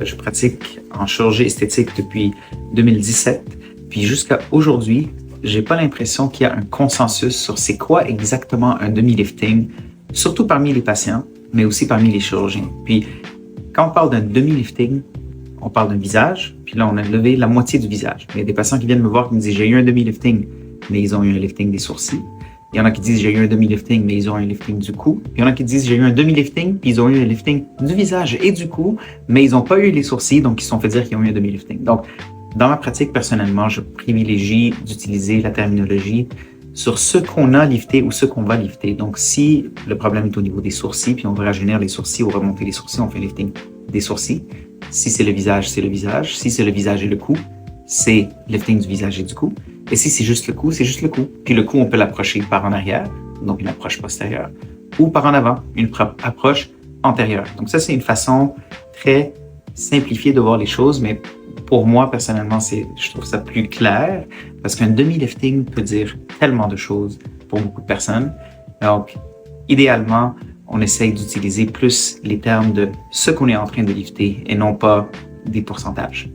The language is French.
Je pratique en chirurgie esthétique depuis 2017. Puis jusqu'à aujourd'hui, j'ai pas l'impression qu'il y a un consensus sur c'est quoi exactement un demi-lifting, surtout parmi les patients, mais aussi parmi les chirurgiens. Puis quand on parle d'un demi-lifting, on parle d'un visage, puis là on a levé la moitié du visage. Il y a des patients qui viennent me voir qui me disent j'ai eu un demi-lifting, mais ils ont eu un lifting des sourcils. Il y en a qui disent j'ai eu un demi-lifting, mais ils ont un lifting du cou. Il y en a qui disent j'ai eu un demi-lifting, puis ils ont eu un lifting du visage et du cou, mais ils n'ont pas eu les sourcils, donc ils se sont fait dire qu'ils ont eu un demi-lifting. Donc, dans ma pratique, personnellement, je privilégie d'utiliser la terminologie sur ce qu'on a lifté ou ce qu'on va lifter. Donc, si le problème est au niveau des sourcils, puis on veut rajeunir les sourcils ou remonter les sourcils, on fait un lifting des sourcils. Si c'est le visage, c'est le visage. Si c'est le visage et le cou, c'est lifting du visage et du cou. Et si c'est juste le cou, c'est juste le cou. Puis le cou, on peut l'approcher par en arrière, donc une approche postérieure, ou par en avant, une approche antérieure. Donc ça, c'est une façon très simplifiée de voir les choses, mais pour moi, personnellement, je trouve ça plus clair, parce qu'un demi-lifting peut dire tellement de choses pour beaucoup de personnes. Donc, idéalement, on essaye d'utiliser plus les termes de ce qu'on est en train de lifter et non pas des pourcentages.